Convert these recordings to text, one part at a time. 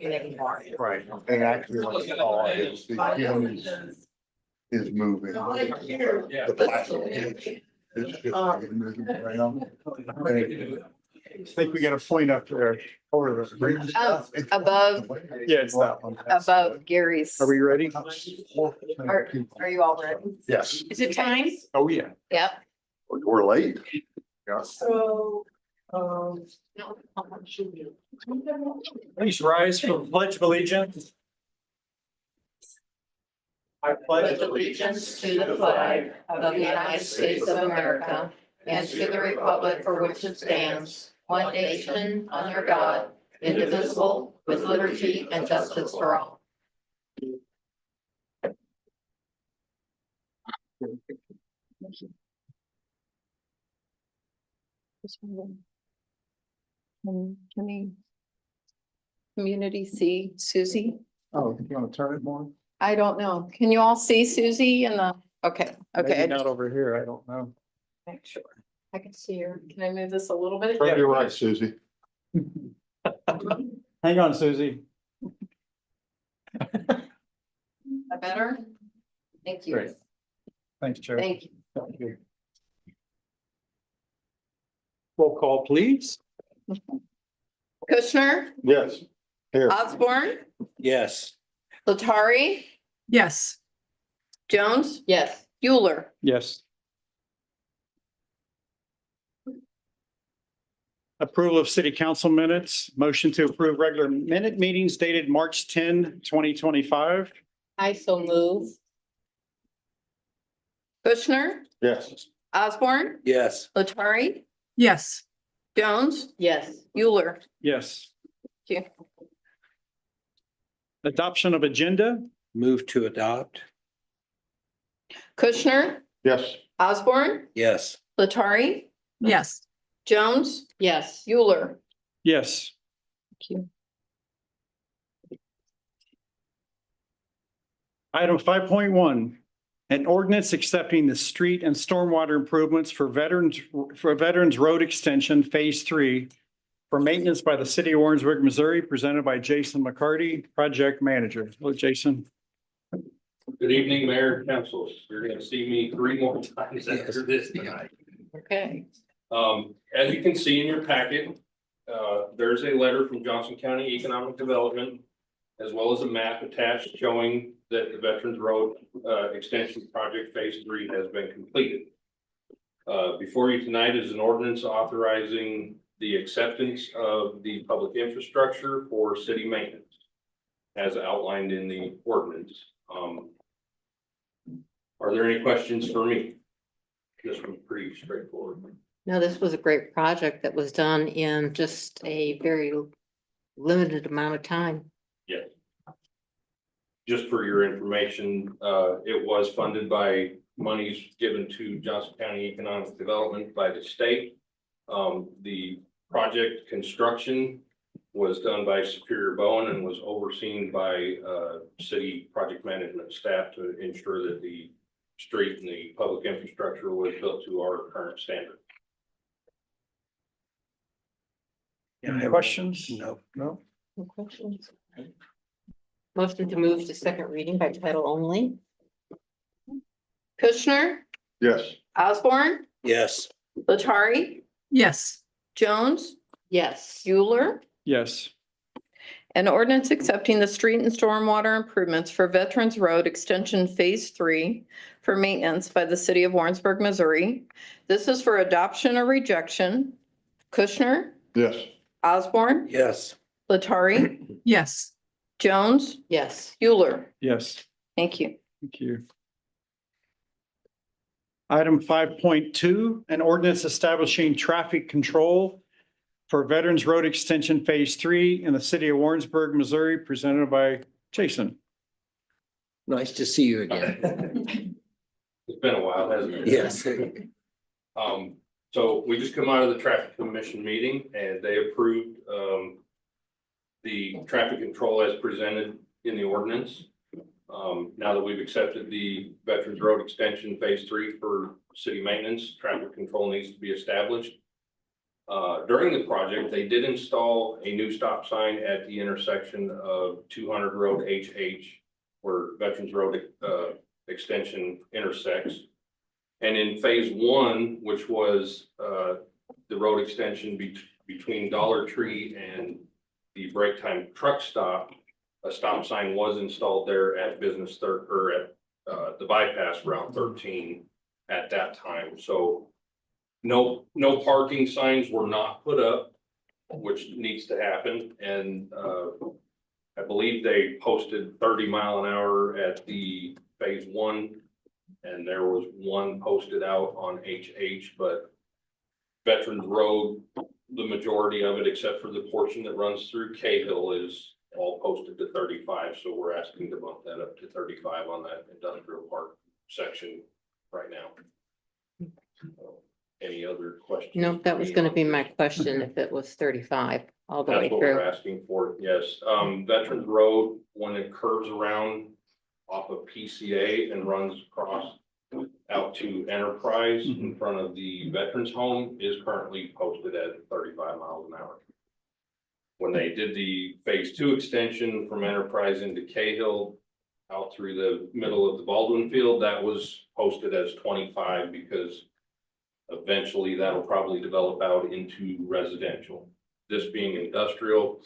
anymore. Right, and actually, what you saw is the county is moving. The plastic is just moving around. I think we got a point up there. Over the Above, Yeah, it's that one. above Gary's. Are we ready? Are you all ready? Yes. Is it time? Oh, yeah. Yep. We're late. Yeah. So, Please rise for the pledge of allegiance. I pledge allegiance to the flag of the United States of America and to the republic for which it stands, one nation, under God, indivisible, with liberty and justice for all. Can we community see Susie? Oh, you want to turn it more? I don't know. Can you all see Susie in the, okay, okay. Maybe not over here. I don't know. Make sure I can see her. Can I move this a little bit? Turn your right, Susie. Hang on, Susie. That better? Thank you. Great. Thanks, Chair. Thank you. Thank you. Roll call, please. Kushner, Yes. Here. Osborne, Yes. Latari, Yes. Jones. Yes. Euler. Yes. Approval of city council minutes, motion to approve regular minute meetings dated March 10, 2025. I so move. Kushner, Yes. Osborne, Yes. Latari, Yes. Jones. Yes. Euler. Yes. Thank you. Adoption of agenda. Move to adopt? Kushner, Yes. Osborne, Yes. Latari, Yes. Jones. Yes. Euler. Yes. Thank you. Item 5.1, an ordinance accepting the street and stormwater improvements for Veterans Road Extension Phase 3 for maintenance by the city of Warrensburg, Missouri, presented by Jason McCarty, project manager. Hello, Jason. Good evening, Mayor and Council. You're gonna see me 3 more times after this tonight. Okay. As you can see in your packet, there's a letter from Johnson County Economic Development, as well as a map attached showing that the Veterans Road Extension Project Phase 3 has been completed. Before you tonight is an ordinance authorizing the acceptance of the public infrastructure for city maintenance, as outlined in the ordinance. Are there any questions for me? This one's pretty straightforward. No, this was a great project that was done in just a very limited amount of time. Yes. Just for your information, it was funded by monies given to Johnson County Economic Development by the state. The project construction was done by Superior Bowen and was overseen by city project management staff to ensure that the street and the public infrastructure was built to our current standard. Any questions? No. No? No questions? Motion to move to second reading by title only. Kushner, Yes. Osborne, Yes. Latari, Yes. Jones, Yes. Euler. Yes. An ordinance accepting the street and stormwater improvements for Veterans Road Extension Phase 3 for maintenance by the city of Warrensburg, Missouri. This is for adoption or rejection. Kushner, Yes. Osborne, Yes. Latari, Yes. Jones, Yes. Euler. Yes. Thank you. Thank you. Item 5.2, an ordinance establishing traffic control for Veterans Road Extension Phase 3 in the city of Warrensburg, Missouri, presented by Jason. Nice to see you again. It's been a while, hasn't it? Yes. So we just come out of the traffic commission meeting and they approved, the traffic control as presented in the ordinance. Now that we've accepted the Veterans Road Extension Phase 3 for city maintenance, traffic control needs to be established. During the project, they did install a new stop sign at the intersection of 200 Road HH, where Veterans Road Extension intersects. And in phase one, which was the road extension between Dollar Tree and the break time truck stop, a stop sign was installed there at the bypass Route 13 at that time. So no parking signs were not put up, which needs to happen. And I believe they posted 30 mile an hour at the phase one. And there was one posted out on HH, but Veterans Road, the majority of it, except for the portion that runs through Cahill, is all posted to 35. So we're asking to bump that up to 35 on that industrial park section right now. So, any other questions? Nope, that was gonna be my question, if it was 35 all the way That's what we're through. asking for, yes. Veterans Road, when it curves around off of PCA and runs across out to Enterprise in front of the Veterans Home, is currently posted at 35 miles an hour. When they did the phase two extension from Enterprise into Cahill out through the middle of the Baldwin field, that was posted as 25 because eventually that'll probably develop out into residential. This being industrial,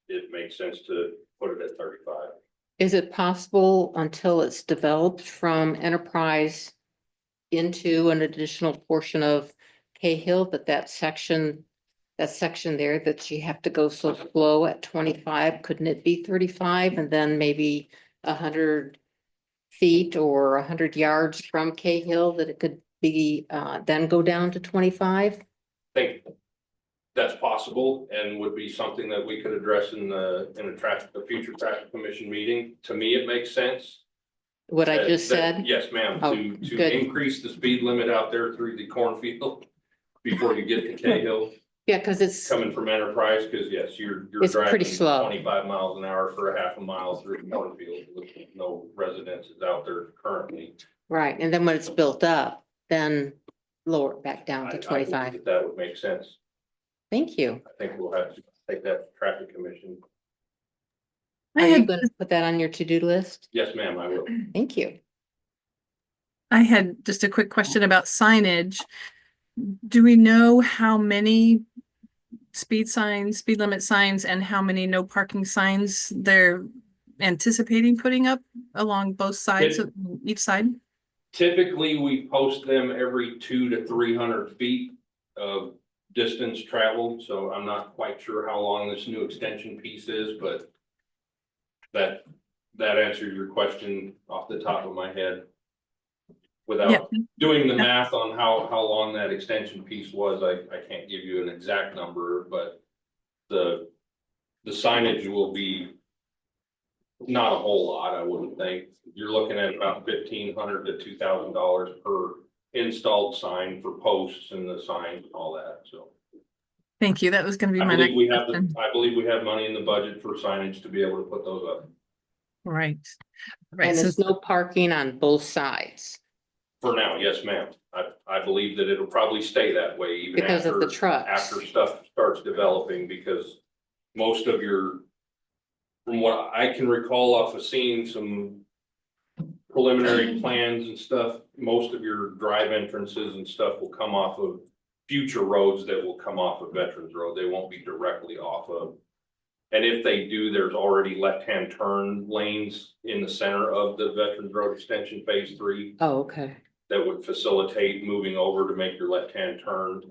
it makes sense to put it at 35. Is it possible until it's developed from Enterprise into an additional portion of Cahill that section there that you have to go so slow at 25, couldn't it be 35 and then maybe 100 feet or 100 yards from Cahill that it could be then go down to 25? I think that's possible and would be something that we could address in a future traffic commission meeting. To me, it makes sense. What I just said? Yes, ma'am, Oh, to good. increase the speed limit out there through the cornfield before you get to Cahill, Yeah, because it's, coming from Enterprise, because yes, you're It's driving pretty slow. 25 miles an hour for a half a mile through the cornfield with no residences out there currently. right, and then when it's built up, then lower it back down I to believe 25. that would make sense. Thank you. I think we'll have to take that to traffic commission. Are I you had, going to put that on your to-do list? Yes, ma'am, I will. Thank you. I had just a quick question about signage. Do we know how many speed limit signs, and how many no parking signs they're anticipating putting up along both sides of each side? Typically, we post them every 200 to 300 feet of distance traveled, so I'm not quite sure how long this new extension piece is, but that answers your question off the top of my head. Without doing the math on how long that extension piece was, I can't give you an exact number, but the signage will be not a whole lot, I wouldn't think. You're looking at about $1,500 to $2,000 per installed sign for posts and the signs and all that, so. Thank you. That was going to be I my next believe question. I believe we have money in the budget for signage to be able to put those up. Right. Right. And Since there's no parking on both sides For now, yes, ma'am. I believe that it'll probably stay that way even because of the after trucks. stuff starts developing, because most of from what I can recall off of seeing some preliminary plans and stuff, most of your drive entrances and stuff will come off of future roads that will come off of Veterans Road. They won't be directly off of. And if they do, there's already left-hand turn lanes in the center of the Veterans Road Extension Phase 3 Oh, okay. that would facilitate moving over to make your left-hand turn,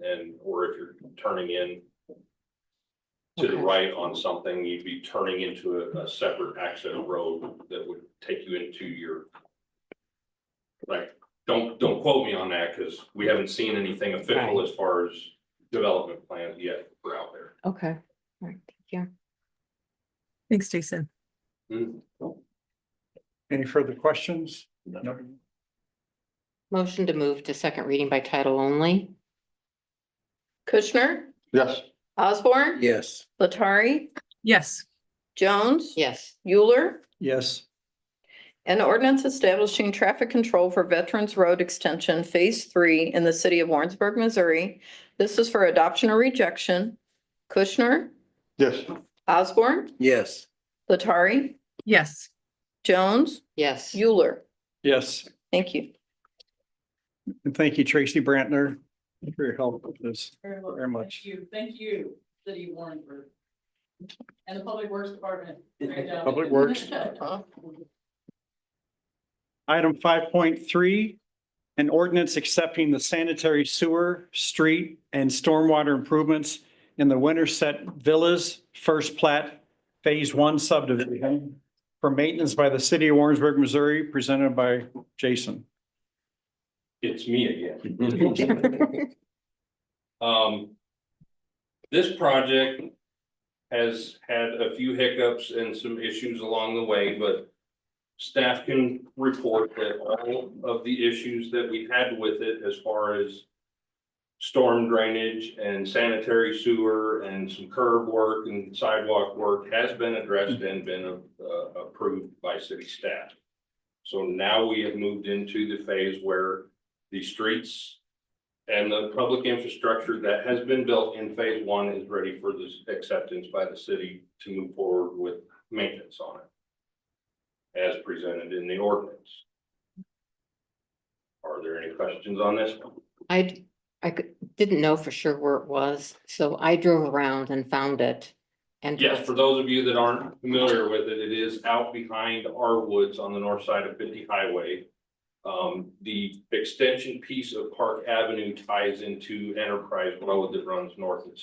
or if you're turning in to the Okay. right on something, you'd be turning into a separate access road that would take you into your, like, don't quote me on that, because we haven't seen anything official as far as development plans yet for out there. Okay. All right. Thank you. thanks, Jason. Any further questions? No. Motion to move to second reading by title only. Kushner, Yes. Osborne. Yes. Latari, Yes. Jones. Yes. Euler, Yes. An ordinance establishing traffic control for Veterans Road Extension Phase 3 in the city of Warrensburg, Missouri. This is for adoption or rejection. Kushner, Yes. Osborne, Yes. Latari, Yes. Jones, Yes. Euler. Yes. Thank you. And thank you, Tracy Brantner, for your help with this very much. Thank you, City of Warrensburg. And the Public Works Department. Great job. Public Works. Item 5.3, an ordinance accepting the sanitary sewer, street, and stormwater improvements in the Winterset Villas First Plat Phase 1 subdivision for maintenance by the city of Warrensburg, Missouri, presented by Jason. It's me again. This project has had a few hiccups and some issues along the way, but staff can report that all of the issues that we had with it as far as storm drainage and sanitary sewer and some curb work and sidewalk work has been addressed and been approved by city staff. So now we have moved into the phase where the streets and the public infrastructure that has been built in phase 1 is ready for this acceptance by the city to move forward with maintenance on it, as presented in the ordinance. Are there any questions on this? Didn't know for sure where it was, so I drove around and found it. And Yes, for those of you that aren't familiar with it, it is out behind our woods on the north side of 50 Highway. The extension piece of Park Avenue ties into Enterprise Road that runs north and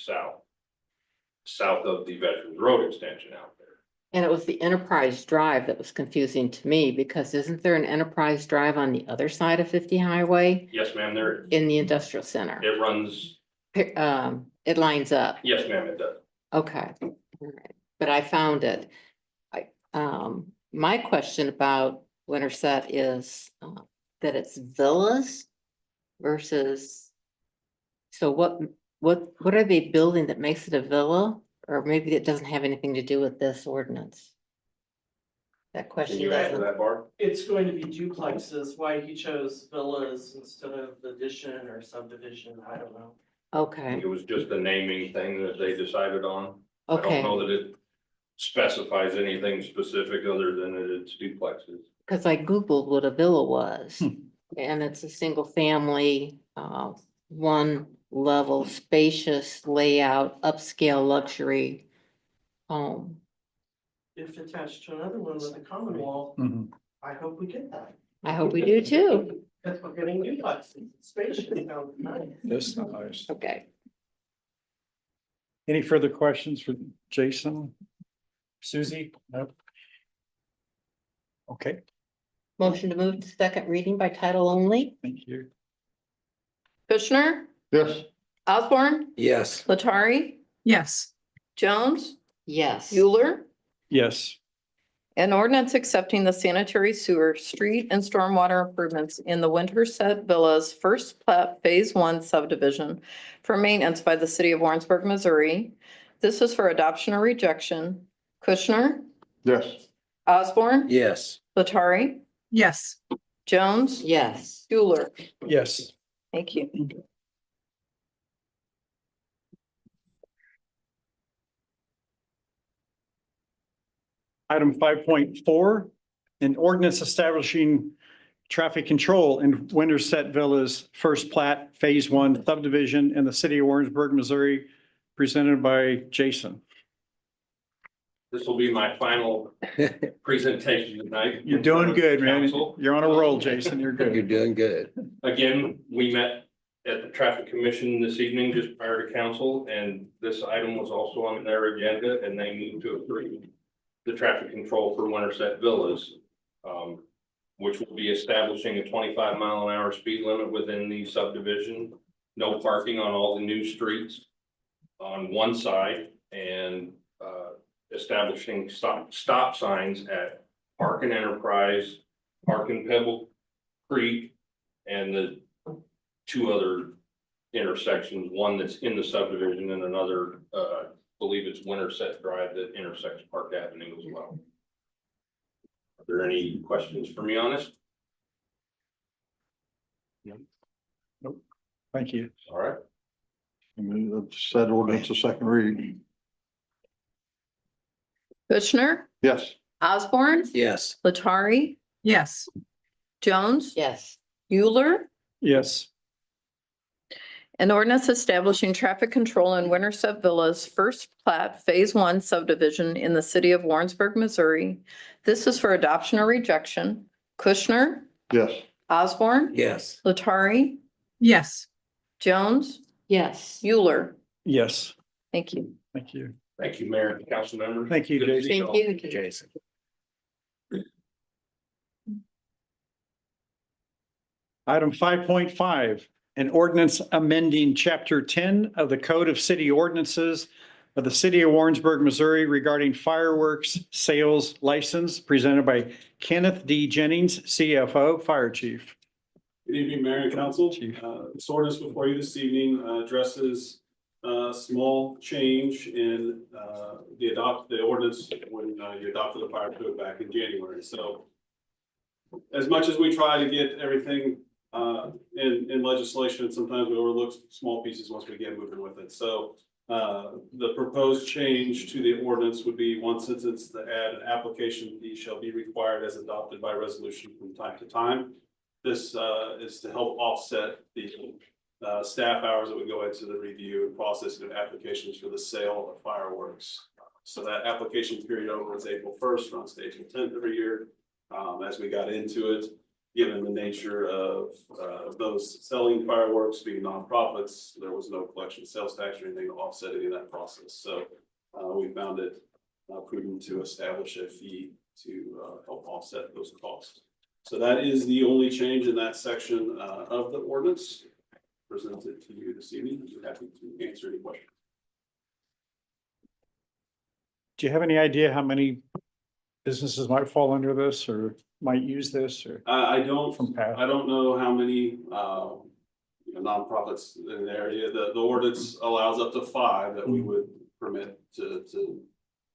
south of the Veterans Road extension out there. And it was the Enterprise Drive that was confusing to me, because isn't there an Enterprise Drive on the other side of 50 Highway Yes, ma'am, there, in the industrial center? it runs, It lines up. yes, ma'am, it does. Okay, all right, but I found it. My question about Winterset is that it's villas versus. So what are they building that makes it a villa? Or maybe it doesn't have anything to do with this ordinance? That Can question you answer doesn't. that, Barb? It's going to be duplexes, why he chose villas instead of addition or subdivision, I don't know. Okay, It was just a naming thing that they decided on. I don't okay, know that it specifies anything specific other than that it's duplexes. because I Googled what a villa was. And it's a single family, one level spacious layout, upscale luxury home. If attached to another one with a common wall, Mhm. I hope we get that. I hope we do too. Because we're getting duplexes, spacious, sounds nice. This nice. Okay. Any further questions for Jason? Susie? Nope. Okay, Motion to move to second reading by title only? thank you. Kushner, Yes. Osborne, Yes. Latari, Yes. Jones, Yes. Euler. Yes. An ordinance accepting the sanitary sewer, street and stormwater improvements in the Winterset Villas First Plat Phase 1 subdivision for maintenance by the city of Warrensburg, Missouri. This is for adoption or rejection. Kushner, Yes. Osborne, Yes. Latari, Yes. Jones, Yes. Euler. Yes. Thank you. Item 5.4, an ordinance establishing traffic control in Winterset Villas First Plat Phase 1 subdivision in the city of Warrensburg, Missouri, presented by Jason. This will be my final presentation tonight. You're doing good, man. Council. You're on a roll, Jason. You're You're good. doing good. Again, we met at the traffic commission this evening just prior to council, and this item was also on their agenda, and they moved to approve the traffic control for Winterset Villas, which will be establishing a 25-mile-an-hour speed limit within the subdivision, no parking on all the new streets on one side, and establishing stop signs at Park and Enterprise, Park and Pebble Creek, and the two other intersections, one that's in the subdivision and another, believe it's Winterset Drive that intersects Park Avenue as well. Are there any questions for me on this? Thank you. All right. I mean, said ordinance a second reading. Kushner, Yes. Osborne, Yes. Latari, Yes. Jones, Yes. Euler. Yes. An ordinance establishing traffic control in Winterset Villas First Plat Phase 1 subdivision in the city of Warrensburg, Missouri. This is for adoption or rejection. Kushner, Yes. Osborne, Yes. Latari, Yes. Jones, Yes. Euler. Yes. Thank you. Thank you. Thank you, Mayor and council members. Thank you, Good to Jason. see Thank y'all. you. Jason. Item 5.5, an ordinance amending chapter 10 of the Code of City Ordinances of the city of Warrensburg, Missouri regarding fireworks sales license, presented by Kenneth D. Jennings, CFO, Fire Chief. Good evening, Mayor and Council. Chief. This ordinance before you this evening addresses a small change in the ordinance when you adopted the fire code back in January. So as much as we try to get everything in legislation, sometimes we overlook small pieces once we get moving with it. So the proposed change to the ordinance would be one sentence to add: an application fee shall be required as adopted by resolution from time to time. This is to help offset the staff hours that would go into the review and processing of applications for the sale of fireworks. So that application period over is April 1st, runs to April 10th every year. As we got into it, given the nature of those selling fireworks being nonprofits, there was no collection sales tax or anything to offset any of that process. So we found it prudent to establish a fee to help offset those costs. So that is the only change in that section of the ordinance presented to you this evening. I'm happy to answer any questions. Do you have any idea how many businesses might fall under this or might use this or I don't from past? I don't know how many nonprofits in the area. The ordinance allows up to 5 that we would permit to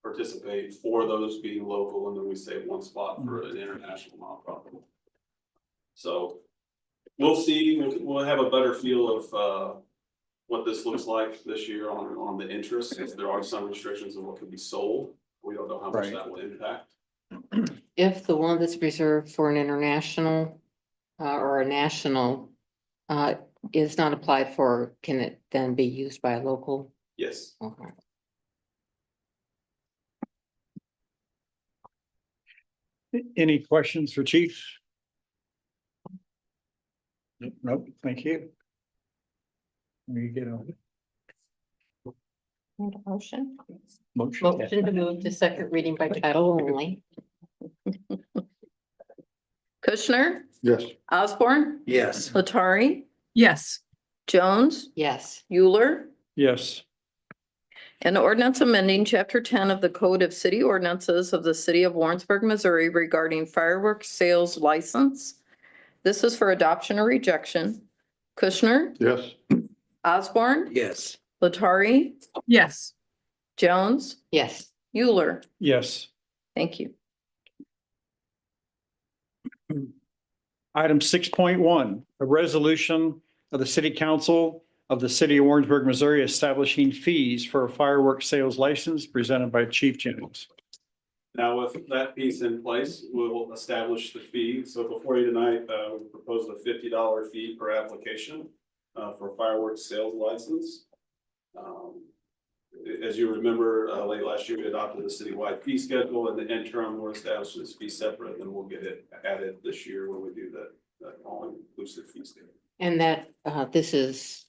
participate, 4 of those being local, and then we save 1 spot for an international nonprofit. So we'll see. We'll have a better feel of what this looks like this year on the interest, because there are some restrictions on what can be sold. We don't know how much Right. that will impact. If the one that's reserved for an international or a national is not applied for, can it then be used by a local? Yes. Okay. Any questions for Chief? Nope, thank you. We get a Need a motion? motion. Motion to move to second reading by title only. Kushner, Yes. Osborne, Yes. Latari, Yes. Jones, Yes. Euler. Yes. An ordinance amending chapter 10 of the Code of City Ordinances of the city of Warrensburg, Missouri regarding fireworks sales license. This is for adoption or rejection. Kushner, Yes. Osborne, Yes. Latari, Yes. Jones, Yes. Euler. Yes. Thank you. Item 6.1, a resolution of the City Council of the City of Warrensburg, Missouri, establishing fees for a fireworks sales license, presented by Chief Jennings. Now, with that piece in place, we'll establish the fee. So before you tonight, we proposed a $50 fee per application for fireworks sales license. As you remember, late last year, we adopted the citywide fee schedule, and the interim we're establishing this fee separate, and then we'll get it added this year when we do that all-inclusive fee schedule. And that this is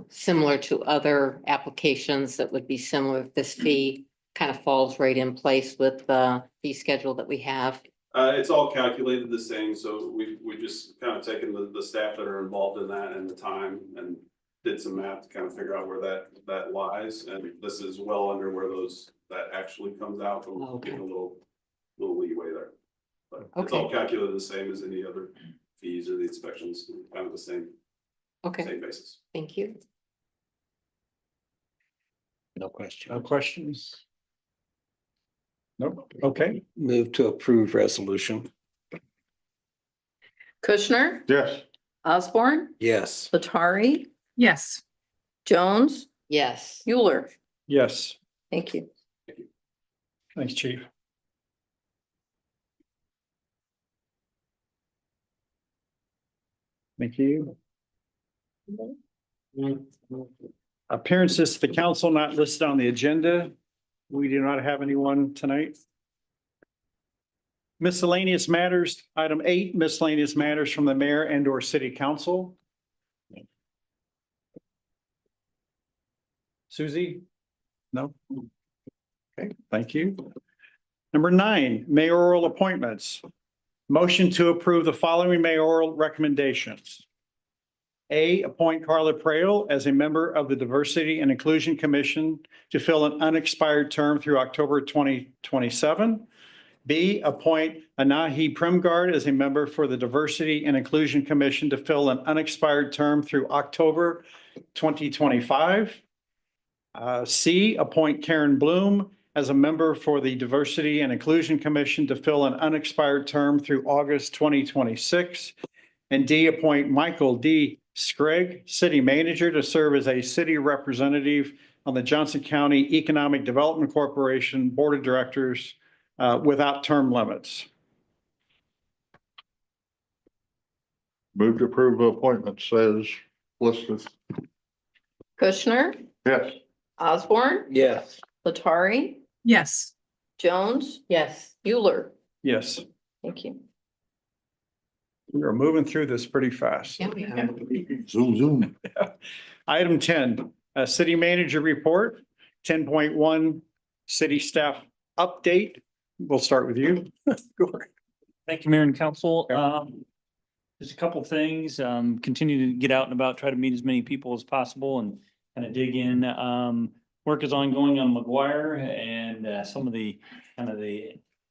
similar to other applications that would be similar. This fee kind of falls right in place with the fee schedule that we have. It's all calculated the same, so we just kind of taken the staff that are involved in that and the time and did some math to kind of figure out where that lies, and this is well under where that actually comes out, but we'll get a little leeway there. But it's all calculated the same as any other fees or the inspections, kind of the same basis. Thank you. No question. No questions? Nope. Okay. Move to approve resolution. Kushner, Yes. Osborne, Yes. Latari, Yes. Jones, Yes. Euler. Yes. Thank you. Thanks, Chief. Thank you. Appearances to the council not listed on the agenda. We do not have anyone tonight. Miscellaneous matters, item 8, miscellaneous matters from the mayor and or city council. Susie? No? Okay, thank you. Number 9, mayoral appointments. Motion to approve the following mayoral recommendations. A, appoint Carla Prael as a member of the Diversity and Inclusion Commission to fill an unexpired term through October 2027. B, appoint Anahi Premgard as a member for the Diversity and Inclusion Commission to fill an unexpired term through October 2025. C, appoint Karen Bloom as a member for the Diversity and Inclusion Commission to fill an unexpired term through August 2026. And D, appoint Michael D. Scragg, city manager, to serve as a city representative on the Johnson County Economic Development Corporation Board of Directors without term limits. Move to approve appointments as listed. Kushner, Yes. Osborne, Yes. Latari, Yes. Jones, Yes. Euler. Yes, Thank you. we are moving through this pretty fast. Yeah, we are. Zoom, zoom. Item 10, city manager report. 10.1, city staff update. We'll start with you. Go ahead. Thank you, Mayor and Council. Just a couple of things, continue to get out and about, try to meet as many people as possible and kind of dig in. Work is ongoing on McGuire and some of the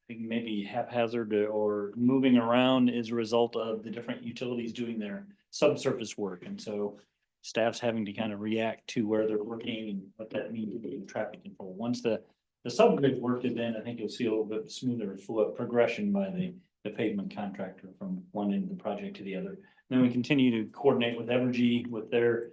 maybe haphazard or moving around is a result of the different utilities doing their subsurface work. And so staff's having to kind of react to where they're working and what that means in traffic control. Once the subgrid work is in, I think you'll see a little bit smoother progression by the pavement contractor from one end of the project to the other. Then we continue to coordinate with Evergy with their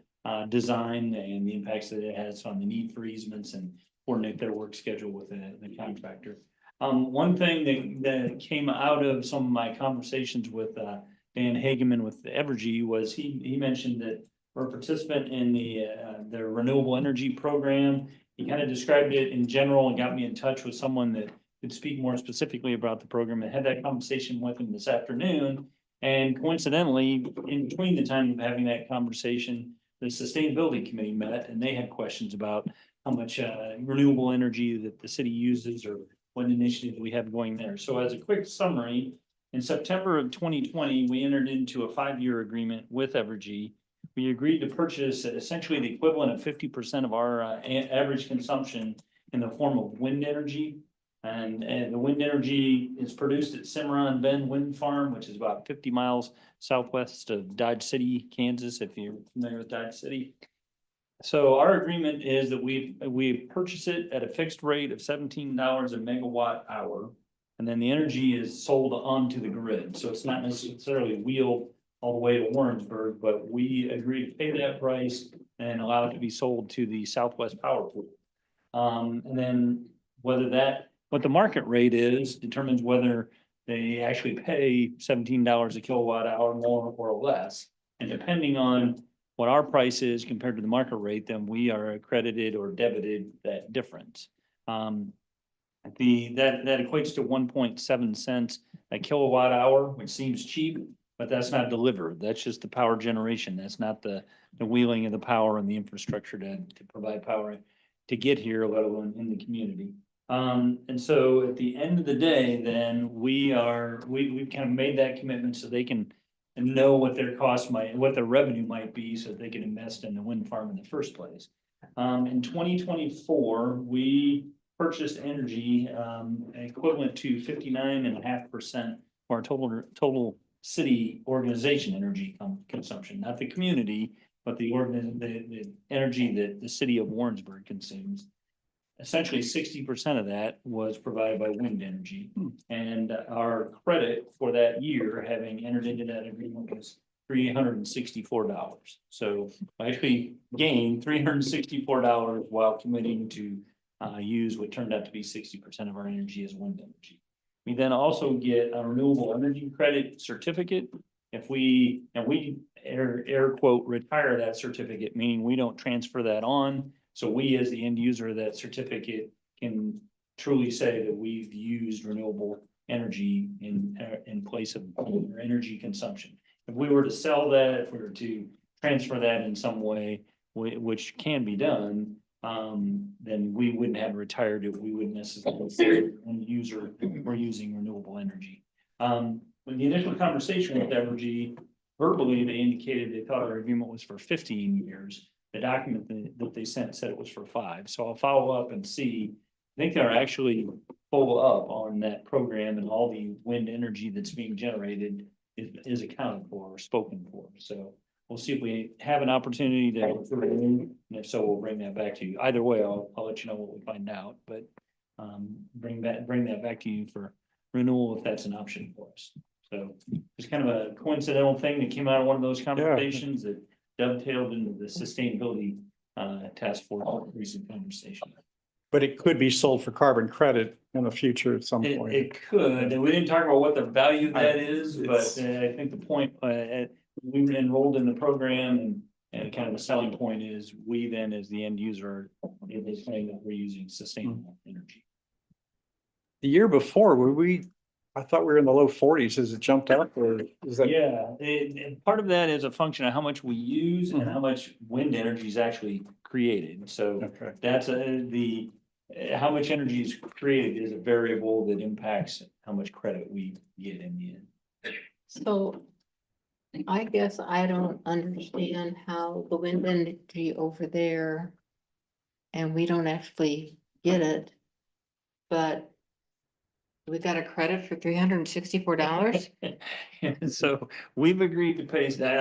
design and the impacts that it has on the need for easements and coordinate their work schedule with the contractor. One thing that came out of some of my conversations with Dan Hageman with the Evergy was he mentioned that we're a participant in the renewable energy program. He kind of described it in general and got me in touch with someone that could speak more specifically about the program. I had that conversation with him this afternoon. And coincidentally, in between the time of having that conversation, the Sustainability Committee met and they had questions about how much renewable energy that the city uses or what initiatives we have going there. So as a quick summary, in September of 2020, we entered into a 5-year agreement with Evergy. We agreed to purchase essentially the equivalent of 50% of our average consumption in the form of wind energy. And the wind energy is produced at Cimarron Bend Wind Farm, which is about 50 miles southwest of Dodge City, Kansas, if you're familiar with Dodge City. So our agreement is that we purchase it at a fixed rate of $17 a megawatt hour. And then the energy is sold onto the grid. So it's not necessarily wheeled all the way to Warrensburg, but we agree to pay that price and allow it to be sold to the Southwest Power Pool. And then what the market rate is determines whether they actually pay $17 a kilowatt hour more or less. And depending on what our price is compared to the market rate, then we are accredited or debited that difference. That equates to 1.7 cents a kilowatt hour, which seems cheap, but that's not delivered. That's just the power generation. That's not the wheeling of the power and the infrastructure to provide power to get here, let alone in the community. And so at the end of the day, then we've kind of made that commitment so they can know what their cost what their revenue might be so they can invest in the wind farm in the first place. In 2024, we purchased energy equivalent to 59.5% of our total city organization energy consumption, not the community, but the energy that the city of Warrensburg consumes. essentially 60% of that was provided by wind energy. And our credit for that year, having entered into that agreement, was $364. So I actually gained $364 while committing to use what turned out to be 60% of our energy as wind energy. We then also get a renewable energy credit certificate. If we, and we air quote, retire that certificate, meaning we don't transfer that on. So we, as the end user of that certificate, can truly say that we've used renewable energy in place of energy consumption. If we were to sell that, if we were to transfer that in some way, which can be done, then we wouldn't have retired it. We wouldn't necessarily say end user we're using renewable energy. When the initial conversation with Evergy, verbally, they indicated they thought our agreement was for 15 years. The document that they sent said it was for 5. So I'll follow up and see. I think they're actually full up on that program, and all the wind energy that's being generated is accounted for or spoken for. So we'll see if we have an opportunity to, and if so, we'll bring that back to you. Either way, I'll let you know what we find out, but bring that back to you for renewal if that's an option for us. So it's kind of a coincidental thing that came out of one of those conversations that dovetailed into the sustainability task force recent conversation. But it could be sold for carbon credit in the future at some point. It could, and we didn't talk about what the value of that is, but I think the point, we were enrolled in the program, and kind of the selling point is we then, as the end user, is saying that we're using sustainable energy. The year before, I thought we were in the low 40s. Has it jumped up, or is that? Yeah, and part of that is a function of how much we use and how much wind energy is actually created. So Okay. that's how much energy is created is a variable that impacts how much credit we get in the end. So I guess I don't understand how the wind energy over there, and we don't actually get it, but we got a credit for $364. And so we've agreed to pay that.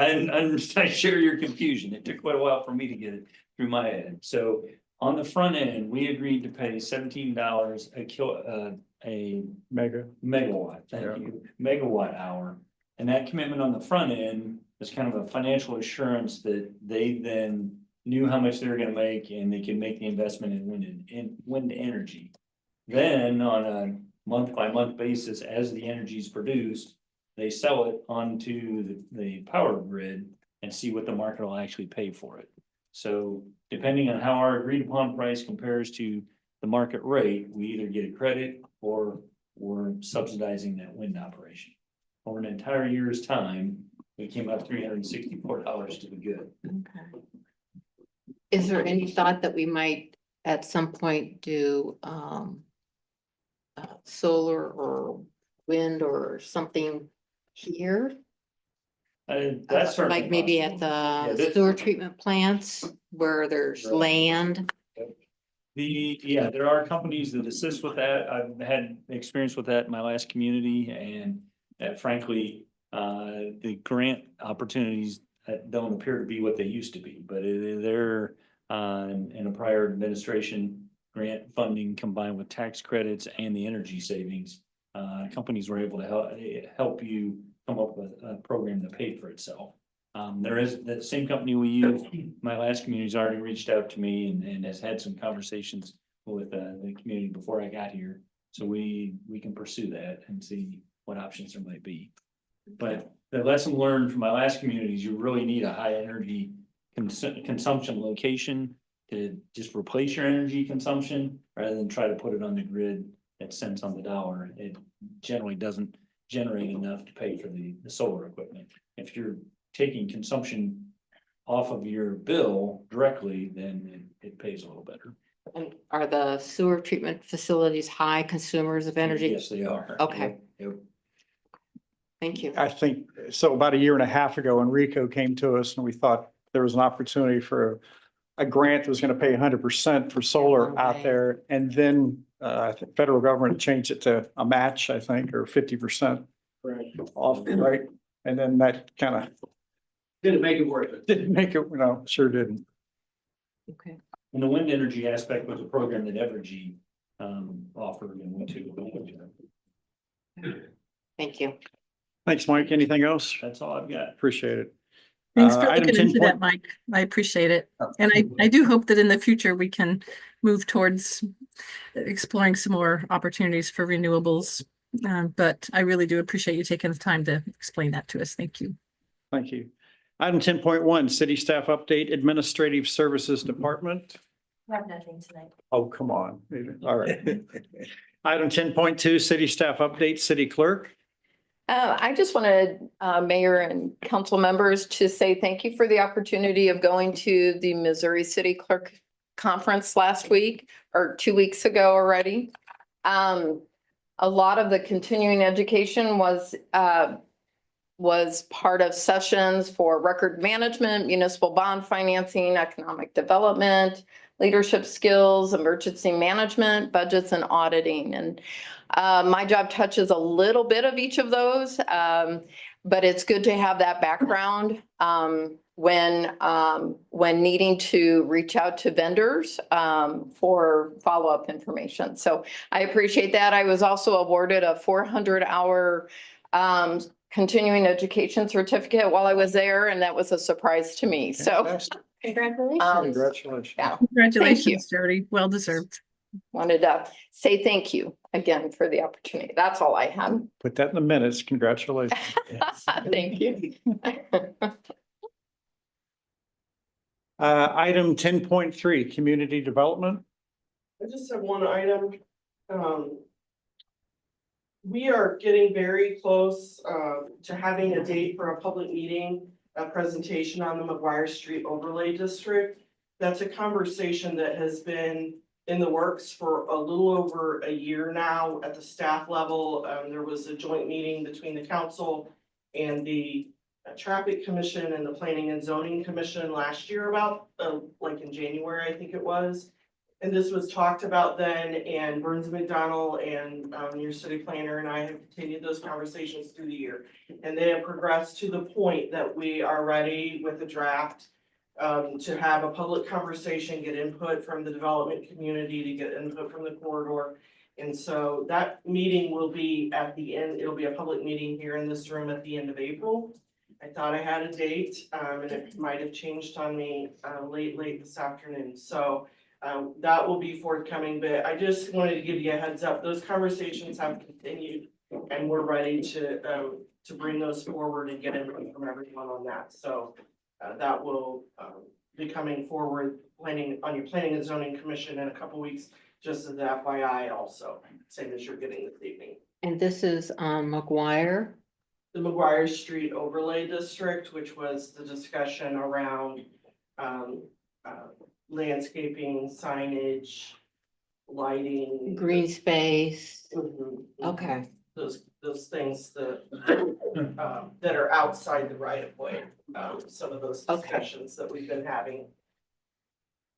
I share your confusion. It took quite a while for me to get it through my head. So on the front end, we agreed to pay $17 a megawatt. Thank you, megawatt hour. And that commitment on the front end is kind of a financial assurance that they then knew how much they were going to make, and they can make the investment in wind energy. Then on a month by month basis, as the energy is produced, they sell it onto the power grid and see what the market will actually pay for it. So depending on how our agreed upon price compares to the market rate, we either get a credit or we're subsidizing that wind operation. Over an entire year's time, we came up $364 to the good. Okay. Is there any thought that we might at some point do solar or wind or something here? That's certainly like maybe at possible. the sewer treatment plants where there's land. There are companies that assist with that. I've had experience with that in my last community, and frankly, the grant opportunities don't appear to be what they used to be, but they're in a prior administration, grant funding combined with tax credits and the energy savings, companies were able to help you come up with a program that paid for itself. There is the same company we use. My last community's already reached out to me and has had some conversations with the community before I got here. So we can pursue that and see what options there might be. But the lesson learned from my last community is you really need a high energy consumption location to just replace your energy consumption rather than try to put it on the grid at cents on the dollar. It generally doesn't generate enough to pay for the solar equipment. If you're taking consumption off of your bill directly, then it pays a little better. And are the sewer treatment facilities high consumers of energy? Yes, they are. Okay. Yep. Thank you. I think, so about a year and a half ago, Enrico came to us and we thought there was an opportunity for a grant that was going to pay 100% for solar out there. And then I think federal government changed it to a match, I think, or 50% off, right? And then that kind of Didn't make it worth it. didn't make it, no, sure didn't. Okay. And the wind energy aspect was a program that Evergy offered and went to. Thank you. Thanks, Mike. Anything else? That's all I've got. Appreciate it. Thanks for Item looking into 10 that, Mike. I appreciate it. And I do hope that in the future we can move towards exploring some more opportunities for renewables. But I really do appreciate you taking the time to explain that to us. Thank you. Thank you. Item 10.1, city staff update, administrative services department. I have nothing tonight. Oh, come on. All right. Item 10.2, city staff update, city clerk. I just wanted, Mayor and council members to say thank you for the opportunity of going to the Missouri City Clerk Conference last week or 2 weeks ago already. A lot of the continuing education was part of sessions for record management, municipal bond financing, economic development, leadership skills, emergency management, budgets, and auditing. And my job touches a little bit of each of those, but it's good to have that background when needing to reach out to vendors for follow-up information. So I appreciate that. I was also awarded a 400-hour continuing education certificate while I was there, and that was a surprise to me. So Congratulations. Congratulations. yeah, Congratulations, Jody. Well deserved. wanted to say thank you again for the opportunity. That's all I have. Put that in the minutes. Congratulations. Thank you. Item 10.3, community development. I just have one item. We are getting very close to having a date for a public meeting, a presentation on the McGuire Street Overlay District. That's a conversation that has been in the works for a little over a year now at the staff level. There was a joint meeting between the council and the Traffic Commission and the Planning and Zoning Commission last year about, like in January, I think it was. And this was talked about then, and Burns McDonnell and your city planner and I have continued those conversations through the year. And they have progressed to the point that we are ready with a draft to have a public conversation, get input from the development community, to get input from the corridor. And so that meeting will be at the end, it'll be a public meeting here in this room at the end of April. I thought I had a date, and it might have changed on me late this afternoon. So that will be forthcoming, but I just wanted to give you a heads up. Those conversations have continued, and we're ready to bring those forward and get input from everyone on that. So that will be coming forward on your Planning and Zoning Commission in a couple weeks, just as the FYI also, same as you're getting this evening. And this is McGuire. The McGuire Street Overlay District, which was the discussion around landscaping, signage, lighting. Green space. Mhm. Okay. Those things that are outside the right of way, some of those Okay. discussions that we've been having.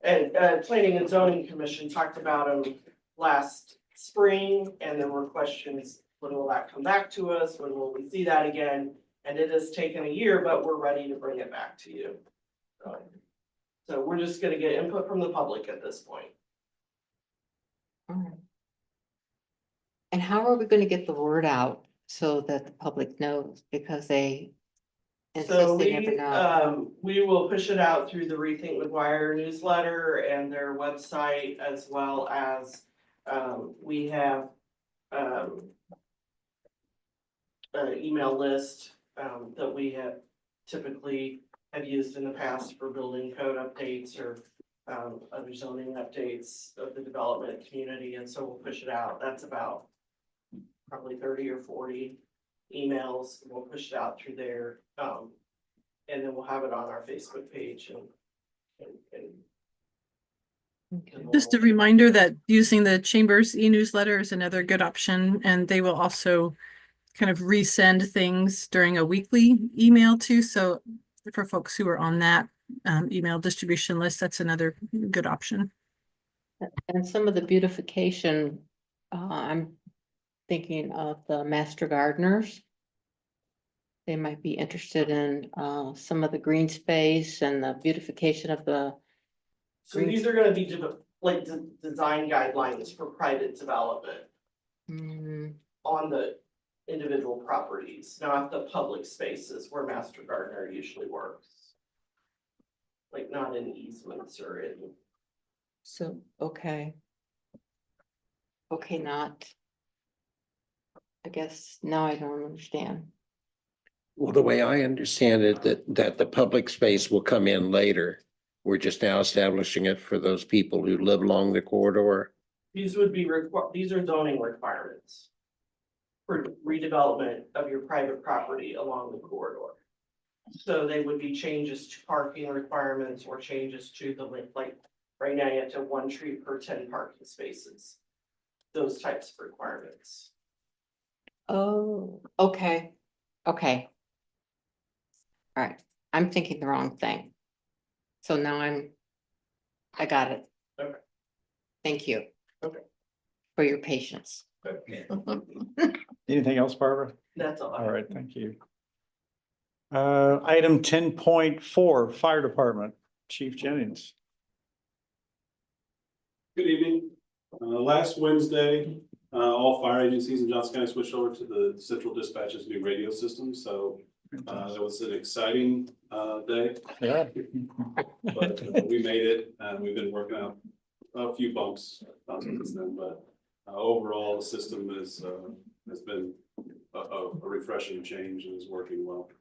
And Planning and Zoning Commission talked about them last spring, and there were questions, when will that come back to us? When will we see that again? And it has taken a year, but we're ready to bring it back to you. So we're just gonna get input from the public at this point. All right. And how are we going to get the word out so that the public knows? Because they So insist they never know. we will push it out through the Rethink McGuire newsletter and their website, as well as, we have, an email list, that we have typically have used in the past for building code updates or, other zoning updates of the development community, and so we'll push it out. That's about probably 30 or 40 emails. We'll push it out through there. And then we'll have it on our Facebook page and Just a reminder that using the Chamber's e-newsletter is another good option, and they will also kind of resend things during a weekly email too. So for folks who are on that email distribution list, that's another good option. And some of the beautification, I'm thinking of the master gardeners. They might be interested in some of the green space and the beautification of the So these are gonna be design guidelines for private development Mm, on the individual properties, not the public spaces where Master Gardener usually works. Like not in easements or in. so, okay. Okay, not. I guess now I don't understand. Well, the way I understand it, that the public space will come in later. We're just now establishing it for those people who live along the corridor. These would be these are zoning requirements. For redevelopment of your private property along the corridor. So they would be changes to parking requirements or changes to the like, right now you have to have 1 tree per 10 parking spaces. Those types of requirements. Oh, okay, okay. All right, I'm thinking the wrong thing. So now I got it. Okay. Thank you. Okay. For your patience. Anything else, Barbara? That's all. All right, thank you. Item 10.4, Fire Department, Chief Jennings. Good evening. Last Wednesday, all fire agencies in Johnson County switched over to the central dispatch's new radio system. So it was an exciting day, Yeah. but we made it. We've been working out a few bumps since then, but overall the system has been a refreshing change and is working well.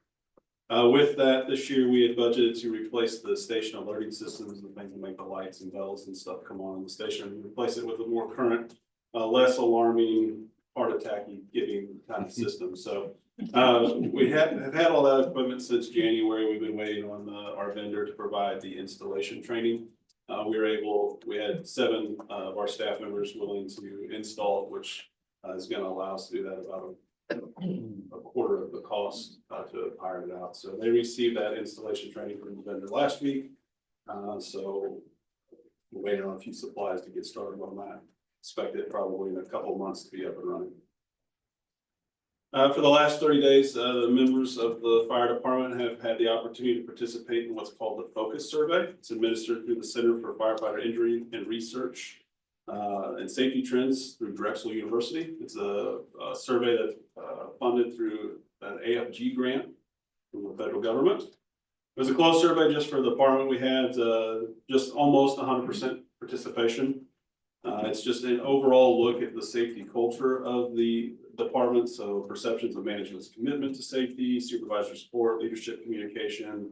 With that, this year we had budgeted to replace the station alerting systems, the things that make the lights and bells and stuff come on in the station, replace it with a more current, less alarming, heart attack giving kind of system. So we have had all that equipment since January. We've been waiting on our vendor to provide the installation training. We had 7 of our staff members willing to install it, which is going to allow us to do that about a quarter of the cost to hire it out. So they received that installation training from the vendor last week. So we're waiting on a few supplies to get started on that. Expect it probably in a couple of months to be up and running. For the last 30 days, the members of the fire department have had the opportunity to participate in what's called the Focus Survey. It's administered through the Center for Firefighter Injury and Research and Safety Trends through Drexel University. It's a survey that's funded through an AFG grant from the federal government. It was a closed survey just for the department. We had just almost 100% participation. It's just an overall look at the safety culture of the department. So perceptions of management's commitment to safety, supervisor support, leadership communication,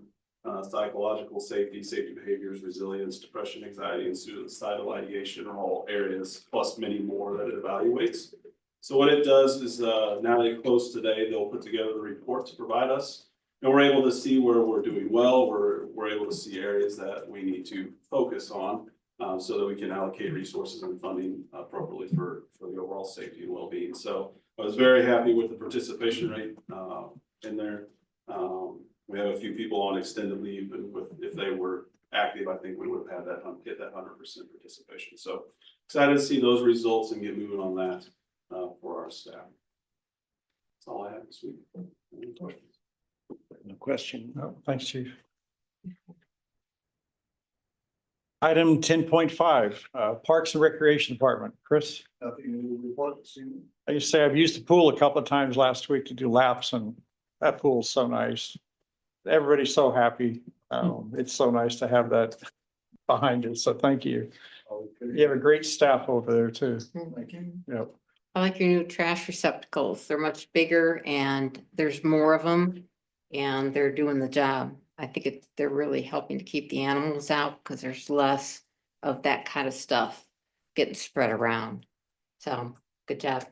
psychological safety, safety behaviors, resilience, depression, anxiety, and suicidal ideation are all areas, plus many more that it evaluates. So what it does is now that it closed today, they'll put together the report to provide us. And we're able to see where we're doing well. We're able to see areas that we need to focus on so that we can allocate resources and funding appropriately for the overall safety and well-being. So I was very happy with the participation rate in there. We have a few people on extended leave, and if they were active, I think we would have had that hit that 100% participation. So excited to see those results and get moving on that for our staff. That's all I have this week. Any questions? No question. No, thanks, Chief. Item 10.5, Parks and Recreation Department, Chris. Nothing new to report this evening. I used to say I've used the pool a couple of times last week to do laps, and that pool's so nice. Everybody's so happy. It's so nice to have that behind us. So thank you. You have a great staff over there too. Yep. I like your new trash receptacles. They're much bigger and there's more of them and they're doing the job. I think they're really helping to keep the animals out because there's less of that kind of stuff getting spread around. So good job.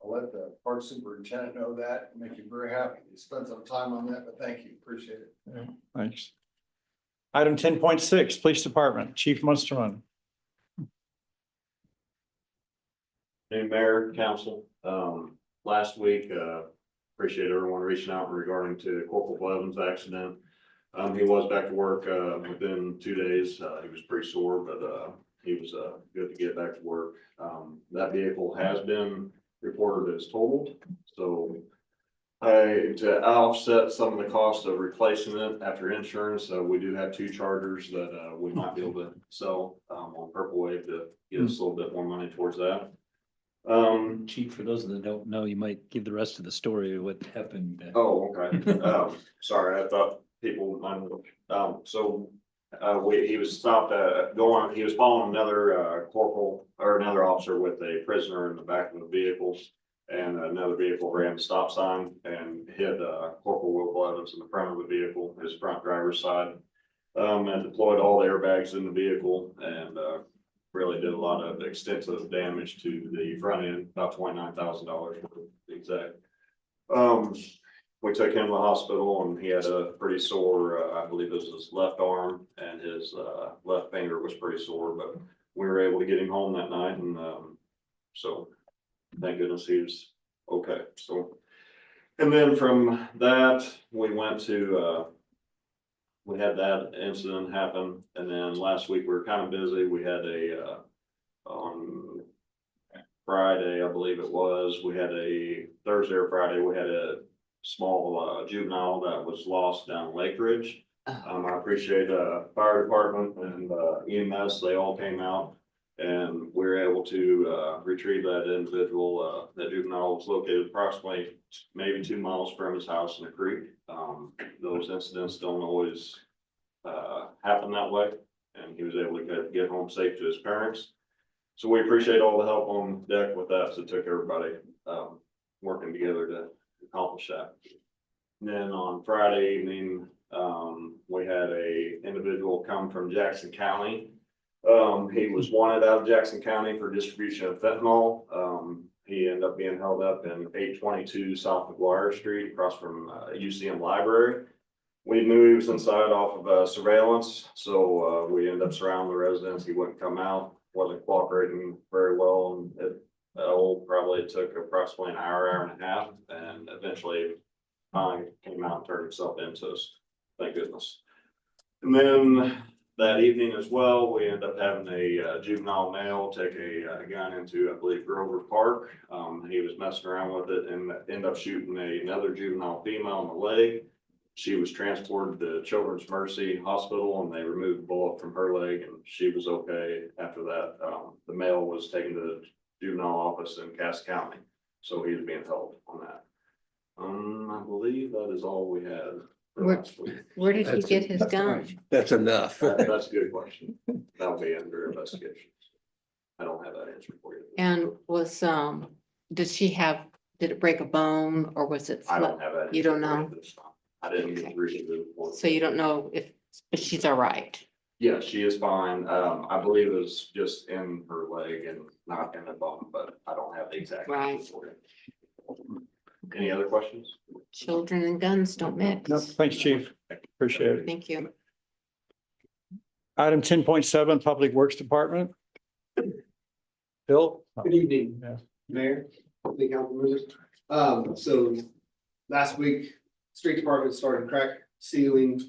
I'll let the park superintendent know that, make you very happy. You spent some time on that, but thank you, appreciate it. Yeah, thanks. Item 10.6, Police Department, Chief Munsterman. New mayor, council, last week, appreciate everyone reaching out regarding to Corporal Blevins' accident. He was back to work, within 2 days. He was pretty sore, but, he was, good to get back to work. That vehicle has been reported as totaled. So, To offset some of the cost of replacing it after insurance, we do have 2 chargers that, we might be able to sell, on Purple Wave to get us a little bit more money towards that. Chief, for those that don't know, you might give the rest of the story of what happened. Oh, okay. Sorry, I thought people might, he was stopped, he was following another, corporal or another officer with a prisoner in the back of the vehicle. And another vehicle ran the stop sign and hit, Corporal Will Evans in the front of the vehicle, his front driver's side. And deployed all the airbags in the vehicle and, really did a lot of extensive damage to the front end, about $29,000 to be exact. We took him to the hospital and he had a pretty sore, I believe it was his left arm and his left finger was pretty sore, but we were able to get him home that night and so thank goodness he was okay. So, and then from that, we went to we had that incident happen and then last week we were kind of busy. We had on Friday, I believe it was, we had a Thursday or Friday, we had a small juvenile that was lost down Lake Ridge. I appreciate fire department and EMS, they all came out and we were able to retrieve that individual. That juvenile was located approximately maybe 2 miles from his house in a creek. Those incidents don't always happen that way and he was able to get home safe to his parents. So we appreciate all the help on deck with that. So it took everybody working together to accomplish that. And then on Friday evening, we had a individual come from Jackson County. He was wanted out of Jackson County for distribution of fentanyl. He ended up being held up in 822 South McGuire Street across from UCM Library. We knew he was inside off of surveillance, so we ended up surrounding the residence. He wouldn't come out, wasn't cooperating very well, and it probably took approximately an hour and a half, and eventually finally came out and turned himself in to us. Thank goodness. And then that evening as well, we ended up having a juvenile male take a gun into, I believe, Grover Park. He was messing around with it and ended up shooting another juvenile female in the leg. She was transported to Children's Mercy Hospital and they removed the bullet from her leg and she was okay after that. The male was taken to the juvenile office in Cass County. So he was being held on that. I believe that is all we had for last week. Where did he get his gun? That's enough. That's a good question. That'll be under investigation. I don't have that answer for you. And was, did it break a bone or was it? I don't have that. You don't know? I didn't get to read the report. So you don't know but she's all right. Yeah, she is fine. I believe it was just in her leg and not in the bone, but I don't have the exact. Right. answer for you. Any other questions? Children and guns don't mix. No, thanks, Chief. Appreciate it. Thank you. Item 10.7, Public Works Department. Bill? Good evening, Yeah. Mayor, the council members. So last week, street department started crack sealing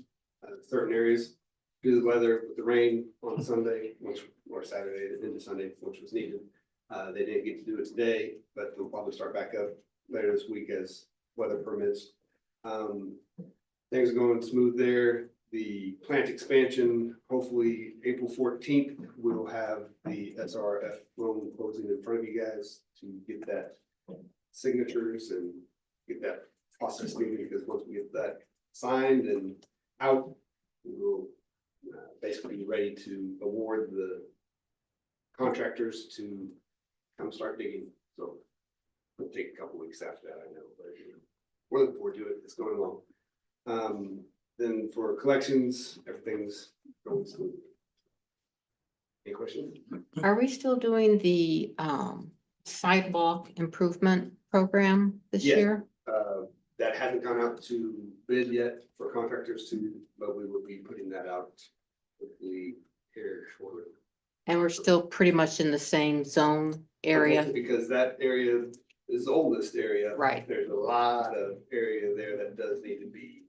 certain areas due to the weather with the rain on Sunday, or Saturday into Sunday, which was needed. They didn't get to do it today, but they'll probably start back up later this week as weather permits. Things are going smooth there. The plant expansion, hopefully April 14th, we'll have the SRF loan closing in front of you guys to get that signatures and get that process moving, because once we get that signed and out, we'll basically be ready to award the contractors to come start digging. So it'll take a couple weeks after that, I know, but we're looking forward to it. It's going well. Then for collections, everything's going smooth. Any questions? Are we still doing the sidewalk improvement program this Yeah. year? That hasn't gone out to bid yet for contractors to, but we will be putting that out hopefully here shortly. And we're still pretty much in the same zone area, Because that area is the oldest area. right? There's a lot of area there that does need to be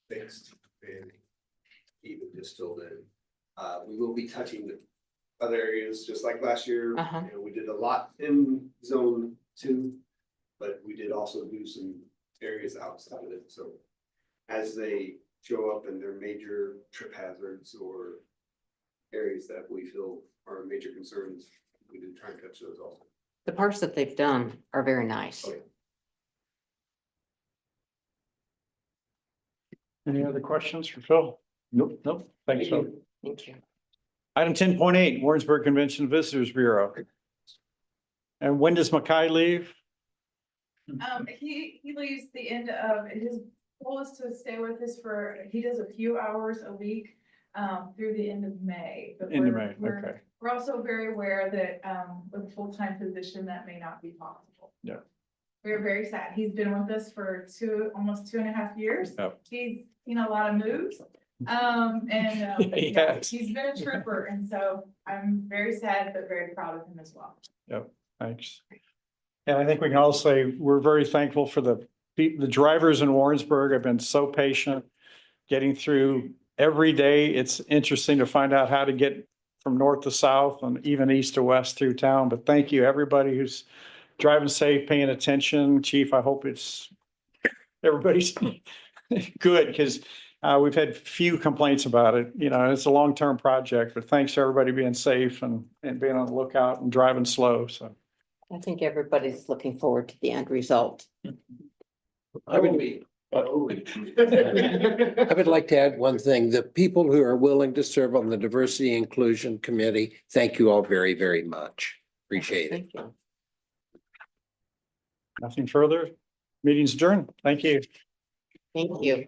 fixed and even just filled in. We will be touching the other areas, just like last year. Uh-huh. You know, we did a lot in zone 2, but we did also do some areas outside of it, so. As they show up and they're major trip hazards or areas that we feel are major concerns, we do try and catch those also. The parts that they've done are very nice. Okay. Any other questions for Phil? Nope, nope. Thanks, Phil. Thank you. Item 10.8, Warrensburg Convention Visitors Bureau. And when does Mackay leave? He leaves the end of, his goal is to stay with us for, he does a few hours a week through the end of May. But End of we're- May, okay. We're also very aware that with a full-time position, that may not be possible. Yeah. We're very sad. He's been with us for almost 2.5 years. Yep. He's seen a lot of moves. He yeah, has. he's been a trooper, and so I'm very sad, but very proud of him as well. Yep, thanks. And I think we can all say we're very thankful for the drivers in Warrensburg have been so patient getting through every day. It's interesting to find out how to get from north to south and even east to west through town. But thank you, everybody who's driving safe, paying attention. Chief, I hope everybody's good because we've had few complaints about it. You know, it's a long-term project, but thanks to everybody being safe and being on the lookout and driving slow. So I think everybody's looking forward to the end result. I would be. I would like to add one thing. The people who are willing to serve on the Diversity Inclusion Committee, thank you all very, very much. Appreciate it. Thank you. nothing further. Meeting's adjourned. Thank you. Thank you.